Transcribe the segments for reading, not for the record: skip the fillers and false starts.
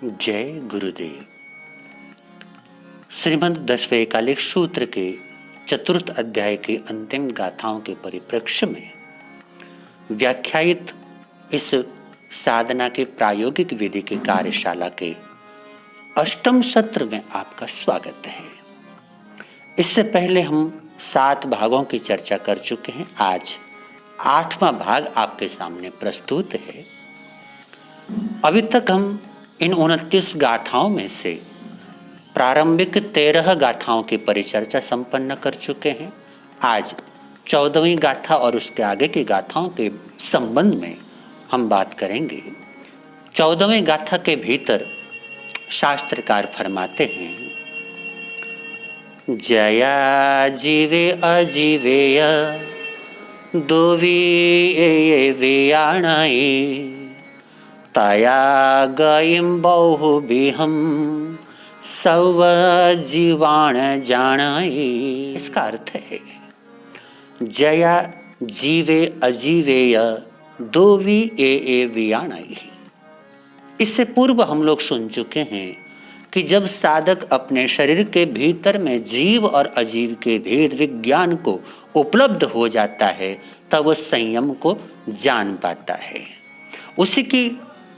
जय गुरुदेव। श्रीमद् दशवें कालिक सूत्र के चतुर्थ अध्याय के अंतिम गाथाओं के परिप्रेक्ष्य में व्याख्यायित इस साधना के प्रायोगिक विधि के कार्यशाला के अष्टम सत्र में आपका स्वागत है। इससे पहले हम 7 भागों की चर्चा कर चुके हैं। आज 8वां भाग आपके सामने प्रस्तुत है। अभी तक हम इन 29 गाथाओं में से प्रारंभिक 13 गाथाओं की परिचर्चा संपन्न कर चुके हैं। आज 14वीं गाथा और उसके आगे की गाथाओं के संबंध में हम बात करेंगे। 14वीं गाथा के भीतर शास्त्रकार फरमाते हैं, जया जीवे अजीवेय दोवी वेयाणाई तया गयिं बहुबिहं सव जीवाण जानाई। इसका अर्थ है जया जीवे अजीवेय दोवी ए वियाणाई। इससे पूर्व हम लोग सुन चुके हैं कि जब साधक अपने शरीर के भीतर में जीव और अजीव के भेद विज्ञान को उपलब्ध हो जाता है तब वह संयम को जान पाता है। उसी की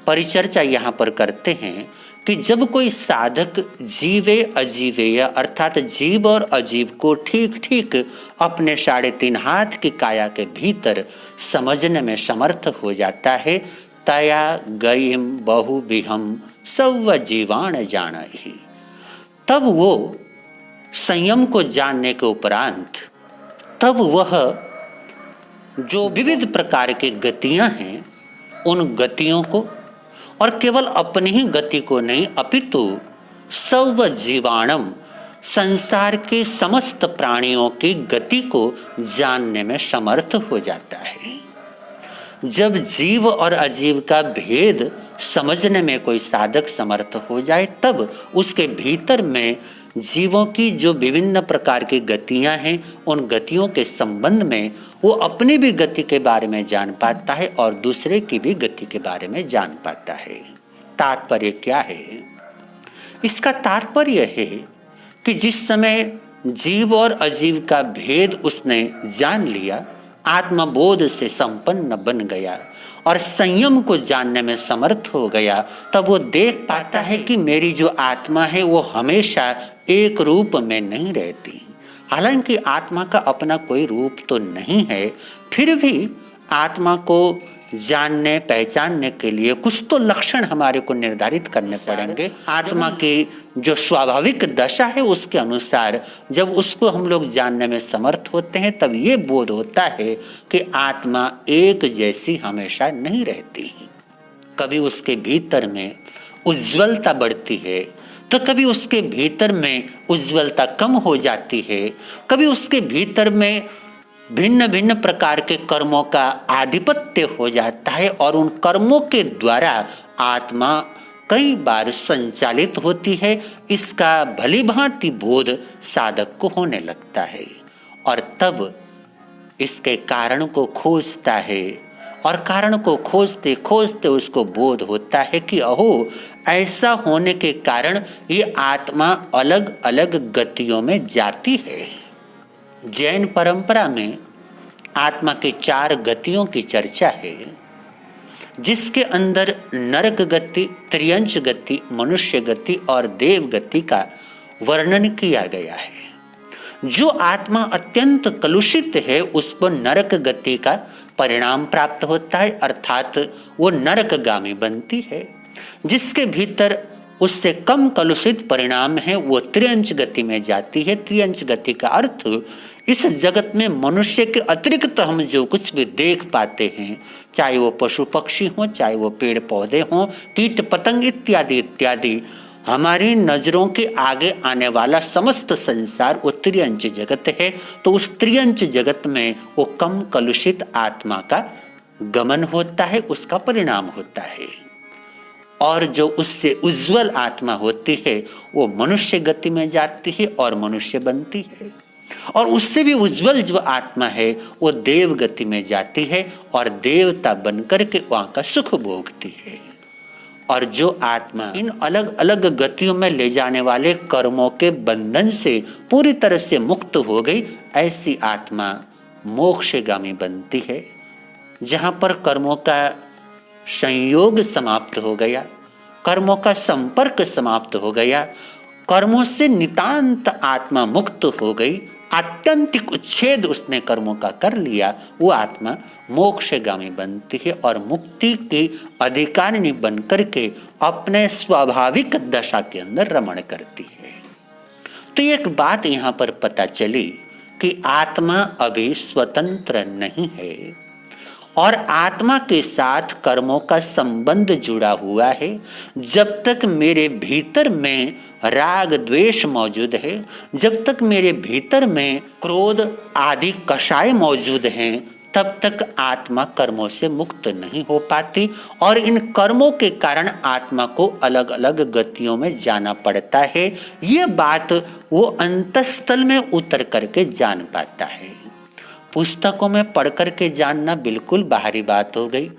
परिचर्चा यहाँ पर करते हैं कि जब कोई साधक जीवे अजीवेय अर्थात जीव और अजीव को ठीक ठीक अपने 3.5 हाथ की काया के भीतर समझने में समर्थ हो जाता है, तया गयिम बहुबिहम सव जीवाण जानाहि, तब वो संयम को जानने के उपरांत तब वह जो विविध प्रकार की गतियां हैं उन गतियों को और केवल अपनी ही गति को नहीं अपितु सर्व जीवाणम संसार के समस्त प्राणियों की गति को जानने में समर्थ हो जाता है। जब जीव और अजीव का भेद समझने में कोई साधक समर्थ हो जाए तब उसके भीतर में जीवों की जो विभिन्न प्रकार की गतियां हैं उन गतियों के संबंध में वो अपनी भी गति के बारे में जान पाता है और दूसरे की भी गति के बारे में जान पाता है। तात्पर्य क्या है? इसका तात्पर्य है कि जिस समय जीव और अजीव का भेद उसने जान लिया, आत्मबोध से संपन्न बन गया और संयम को जानने में समर्थ हो गया, तब वो देख पाता है कि मेरी जो आत्मा है वो हमेशा एक रूप में नहीं रहती। हालांकि आत्मा का अपना कोई रूप तो नहीं है, फिर भी आत्मा को जानने पहचानने के लिए कुछ तो लक्षण हमारे को निर्धारित करने पड़ेंगे। आत्मा की जो स्वाभाविक दशा है उसके अनुसार जब उसको हम लोग जानने में समर्थ होते हैं तब ये बोध होता है कि आत्मा एक जैसी हमेशा नहीं रहती। कभी उसके भीतर में उज्ज्वलता बढ़ती है तो कभी उसके भीतर में उज्ज्वलता कम हो जाती है। कभी उसके भीतर में भिन्न भिन्न प्रकार के कर्मों का आधिपत्य हो जाता है और उन कर्मों के द्वारा आत्मा कई बार संचालित होती है। इसका भलीभांति बोध साधक को होने लगता है और तब इसके कारण को खोजता है और कारण को खोजते खोजते उसको बोध होता है कि अहो, ऐसा होने के कारण ये आत्मा अलग अलग गतियों में जाती है। जैन परंपरा में आत्मा के 4 गतियों की चर्चा है, जिसके अंदर नरक गति, त्रियंच गति, मनुष्य गति और देव गति का वर्णन किया गया है। जो आत्मा अत्यंत कलुषित है उसको नरक गति का परिणाम प्राप्त होता है, अर्थात वो नरकगामी बनती है। जिसके भीतर उससे कम कलुषित परिणाम है वो त्रियंच गति में जाती है। त्रियंच गति का अर्थ इस जगत में मनुष्य के अतिरिक्त हम जो कुछ भी देख पाते हैं, चाहे वो पशु पक्षी हो, चाहे वो पेड़ पौधे हों, कीट पतंग इत्यादि इत्यादि, हमारी नजरों के आगे आने वाला समस्त संसार वो त्रियंच जगत है। तो उस त्रियंच जगत में वो कम कलुषित आत्मा का गमन होता है, उसका परिणाम होता है। और जो उससे उज्जवल आत्मा होती है वो मनुष्य गति में जाती है और मनुष्य बनती है। और उससे भी उज्जवल जो आत्मा है वो देव गति में जाती है और देवता बनकर के वहाँ का सुख भोगती है। और जो आत्मा इन अलग अलग गतियों में ले जाने वाले कर्मों के बंधन से पूरी तरह से मुक्त हो गई, ऐसी आत्मा मोक्षगामी बनती है। जहां पर कर्मों का संयोग समाप्त हो गया, कर्मों का संपर्क समाप्त हो गया, कर्मों से नितांत आत्मा मुक्त हो गई, आत्यंतिक उच्छेद उसने कर्मों का कर लिया, वो आत्मा मोक्षगामी बनती है और मुक्ति की अधिकारिणी बनकर के अपने स्वाभाविक दशा के अंदर रमण करती है। तो एक बात यहाँ पर पता चली कि आत्मा अभी स्वतंत्र नहीं है और आत्मा के साथ कर्मों का संबंध जुड़ा हुआ है। जब तक मेरे भीतर में राग द्वेष मौजूद है, जब तक मेरे भीतर में क्रोध आदि कषाय मौजूद हैं, तब तक आत्मा कर्मों से मुक्त नहीं हो पाती और इन कर्मों के कारण आत्मा को अलग अलग गतियों में जाना पड़ता है। ये बात वो अंतःस्थल में उतर करके जान पाता है। पुस्तकों में पढ़ करके जानना बिल्कुल बाहरी बात हो गई,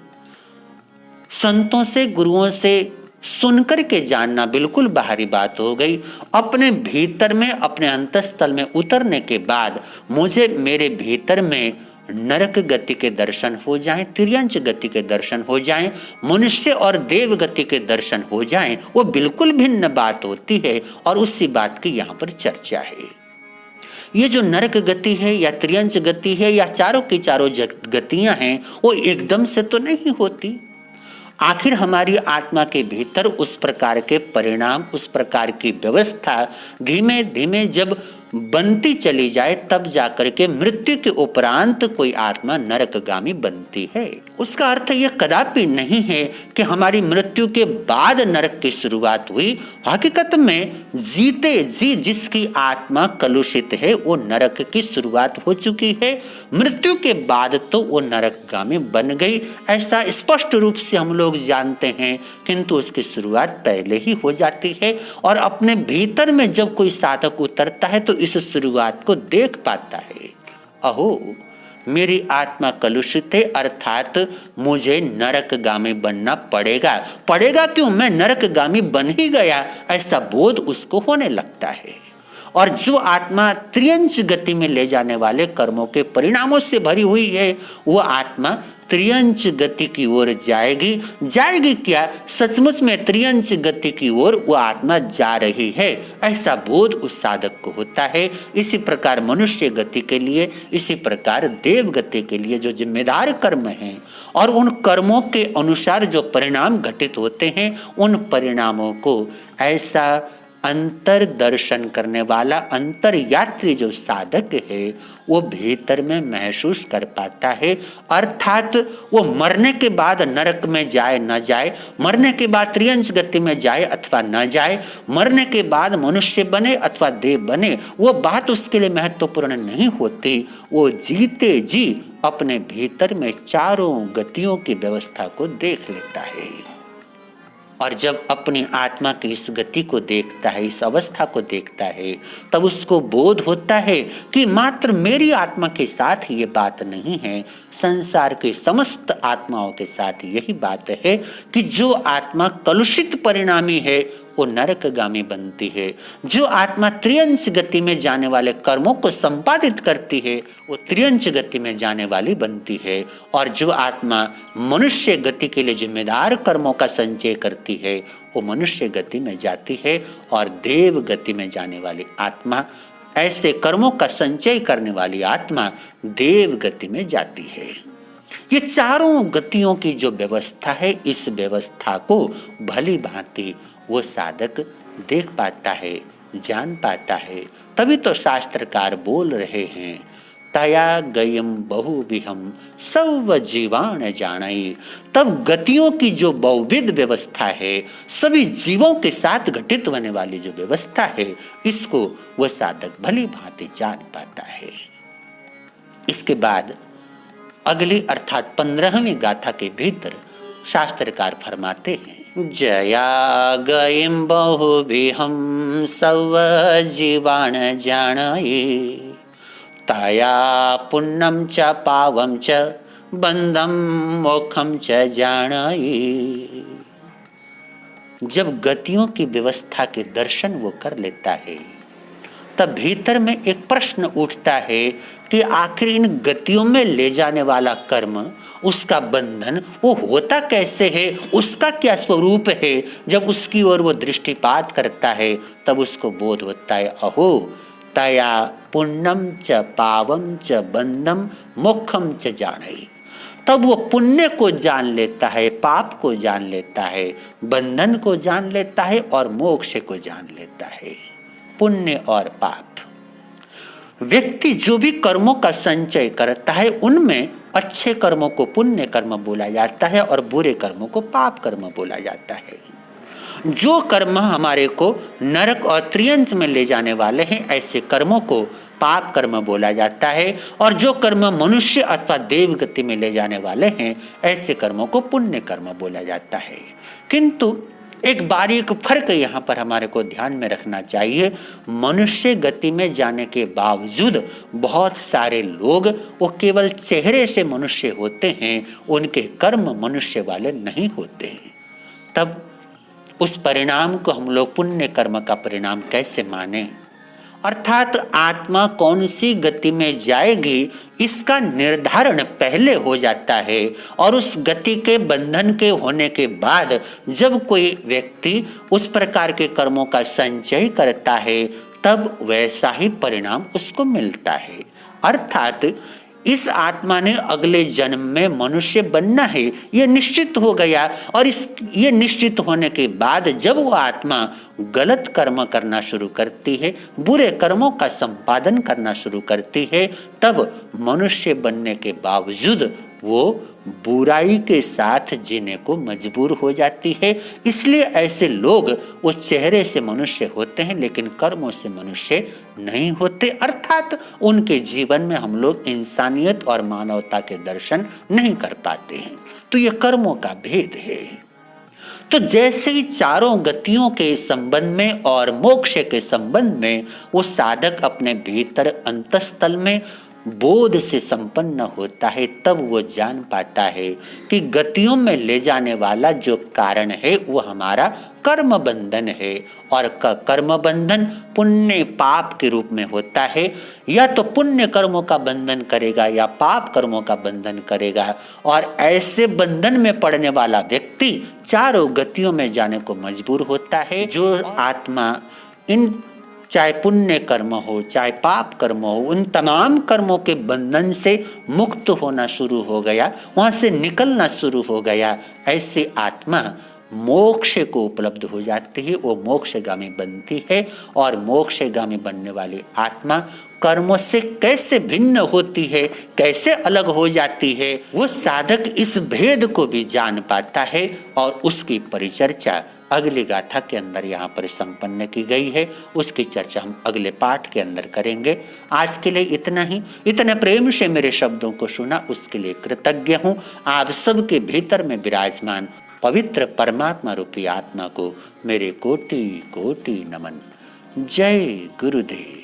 संतों से गुरुओं से सुनकर के जानना बिल्कुल बाहरी बात हो गई। अपने भीतर में, अपने अंतःस्थल में उतरने के बाद मुझे मेरे भीतर में नरक गति के दर्शन हो जाएं, तिर्यंच गति के दर्शन हो जाएं, मनुष्य और देव गति के दर्शन हो जाएं, वो बिल्कुल भिन्न बात होती है और उसी बात की यहाँ पर चर्चा है। ये जो नरक गति है या त्रियंच गति है या चारों की चारों गतियां हैं, वो एकदम से तो नहीं होती। आखिर हमारी आत्मा के भीतर उस प्रकार के परिणाम, उस प्रकार की व्यवस्था धीमे धीमे जब बनती चली जाए, तब जाकर के मृत्यु के उपरांत कोई आत्मा नरकगामी बनती है। उसका अर्थ यह कदापि नहीं है कि हमारी मृत्यु के बाद नरक की शुरुआत हुई। हकीकत में जीते जी जिसकी आत्मा कलुषित है, वो नरक की शुरुआत हो चुकी है। मृत्यु के बाद तो वो नरकगामी बन गई, ऐसा स्पष्ट रूप से हम लोग जानते हैं, किंतु उसकी शुरुआत पहले ही हो जाती है। और अपने भीतर में जब कोई साधक उतरता है तो इस शुरुआत को देख पाता है। अहो, मेरी आत्मा कलुषित है, अर्थात मुझे नरकगामी बनना पड़ेगा। पड़ेगा क्यों, मैं नरकगामी बन ही गया, ऐसा बोध उसको होने लगता है। और जो आत्मा त्रियंच गति में ले जाने वाले कर्मों के परिणामों से भरी हुई है, वो आत्मा त्रियंच गति की ओर जाएगी क्या, सचमुच में त्रियंच गति की ओर वो आत्मा जा रही है, ऐसा बोध उस साधक को होता है। इसी प्रकार मनुष्य गति के लिए, इसी प्रकार देव गति के लिए जो जिम्मेदार कर्म हैं और उन कर्मों के अनुसार जो परिणाम घटित होते हैं, उन परिणामों को ऐसा अंतर दर्शन करने वाला अंतर यात्री जो साधक है, वो भीतर में महसूस कर पाता है। अर्थात वो मरने के बाद नरक में जाए न जाए, मरने के बाद त्रियंच गति में जाए अथवा न जाए, मरने के बाद मनुष्य बने अथवा देव बने, वो बात उसके लिए महत्वपूर्ण नहीं होती। वो जीते जी अपने भीतर में चारों गतियों की व्यवस्था को देख लेता है। और जब अपनी आत्मा की इस गति को देखता है, इस अवस्था को देखता है, तब उसको बोध होता है कि मात्र मेरी आत्मा के साथ ये बात नहीं है, संसार के समस्त आत्माओं के साथ यही बात है कि जो आत्मा कलुषित परिणामी है वो नरकगामी बनती है। जो आत्मा त्रियंच गति में जाने वाले कर्मों को संपादित करती है, वो त्रियंच गति में जाने वाली बनती है। और जो आत्मा मनुष्य गति के लिए जिम्मेदार कर्मों का संचय करती है, वो मनुष्य गति में जाती है। और देव गति में जाने वाली आत्मा, ऐसे कर्मों का संचय करने वाली आत्मा देव गति में जाती है। ये चारों गतियों की जो व्यवस्था है, इस व्यवस्था को भली भांति वो साधक देख पाता है, जान पाता है। तभी तो शास्त्रकार बोल रहे हैं, तया गयम बहुविहम सर्व जीवान जानाई। तब गतियों की जो बहुविध व्यवस्था है, सभी जीवों के साथ घटित होने वाली जो व्यवस्था है, इसको वह साधक भली भांति जान पाता है। इसके बाद अगली अर्थात 15वीं गाथा के भीतर शास्त्रकार फरमाते हैं, जया गयम बहुविहम सर्व जीवान जानाई, ताया पुण्यम च पावम च बंधम मोक्षम च जानाई। जब गतियों की व्यवस्था के दर्शन वो कर लेता है, तब भीतर में एक प्रश्न उठता है कि आखिर इन गतियों में ले जाने वाला कर्म, उसका बंधन वो होता कैसे है, उसका क्या स्वरूप है। जब उसकी ओर वो दृष्टिपात करता है तब उसको बोध होता है, अहो तया पुण्यम च पावम च बंधम मोक्षम च जानई। तब वो पुण्य को जान लेता है, पाप को जान लेता है, बंधन को जान लेता है और मोक्ष को जान लेता है। पुण्य और पाप, व्यक्ति जो भी कर्मों का संचय करता है उनमें अच्छे कर्मों को पुण्य कर्म बोला जाता है और बुरे कर्मों को पाप कर्म बोला जाता है। जो कर्म हमारे को नरक और त्रियंश में ले जाने वाले हैं ऐसे कर्मों को पाप कर्म बोला जाता है, और जो कर्म मनुष्य अथवा देव गति में ले जाने वाले हैं ऐसे कर्मों को पुण्य कर्म बोला जाता है। किंतु एक बारीक फर्क यहाँ पर हमारे को ध्यान में रखना चाहिए। मनुष्य गति में जाने के बावजूद बहुत सारे लोग वो केवल चेहरे से मनुष्य होते हैं, उनके कर्म मनुष्य वाले नहीं होते हैं। तब उस परिणाम को हम लोग पुण्य कर्म का परिणाम कैसे माने? अर्थात आत्मा कौन सी गति में जाएगी इसका निर्धारण पहले हो जाता है, और उस गति के बंधन के होने के बाद जब कोई व्यक्ति उस प्रकार के कर्मों का संचय करता है तब वैसा ही परिणाम उसको मिलता है। अर्थात इस आत्मा ने अगले जन्म में मनुष्य बनना है, ये निश्चित हो गया, और ये निश्चित होने के बाद जब वो आत्मा गलत कर्म करना शुरू करती है, बुरे कर्मों का संपादन करना शुरू करती है, तब मनुष्य बनने के बावजूद वो बुराई के साथ जीने को मजबूर हो जाती है। इसलिए ऐसे लोग वो चेहरे से मनुष्य होते हैं लेकिन कर्मों से मनुष्य नहीं होते। अर्थात उनके जीवन में हम लोग इंसानियत और मानवता के दर्शन नहीं कर पाते हैं। तो ये कर्मों का भेद है। तो जैसे ही चारों गतियों के संबंध में और मोक्ष के संबंध में वो साधक अपने भीतर अंतस्थल में बोध से संपन्न होता है, तब वो जान पाता है कि गतियों में ले जाने वाला जो कारण है वो हमारा कर्म बंधन है, और कर्म बंधन पुण्य पाप के रूप में होता है। या तो पुण्य कर्मों का बंधन करेगा या पाप कर्मों का बंधन करेगा, और ऐसे बंधन में पड़ने वाला व्यक्ति चारों गतियों में जाने को मजबूर होता है। जो आत्मा इन चाहे पुण्य कर्म हो चाहे पाप कर्म हो, उन तमाम कर्मों के बंधन से मुक्त होना शुरू हो गया, वहां से निकलना शुरू हो गया, ऐसे आत्मा मोक्ष को उपलब्ध हो जाती है, वो मोक्षगामी बनती है। और मोक्षगामी बनने वाली आत्मा कर्मों से कैसे भिन्न होती है, कैसे अलग हो जाती है, वो साधक इस भेद को भी जान पाता है, और उसकी परिचर्चा अगली गाथा के अंदर यहाँ पर संपन्न की गई है। उसकी चर्चा हम अगले पाठ के अंदर करेंगे। आज के लिए इतना ही। इतने प्रेम से मेरे शब्दों को सुना उसके लिए कृतज्ञ हूँ। आप सबके भीतर में विराजमान पवित्र परमात्मा रूपी आत्मा को मेरे कोटि कोटि नमन। जय गुरुदेव।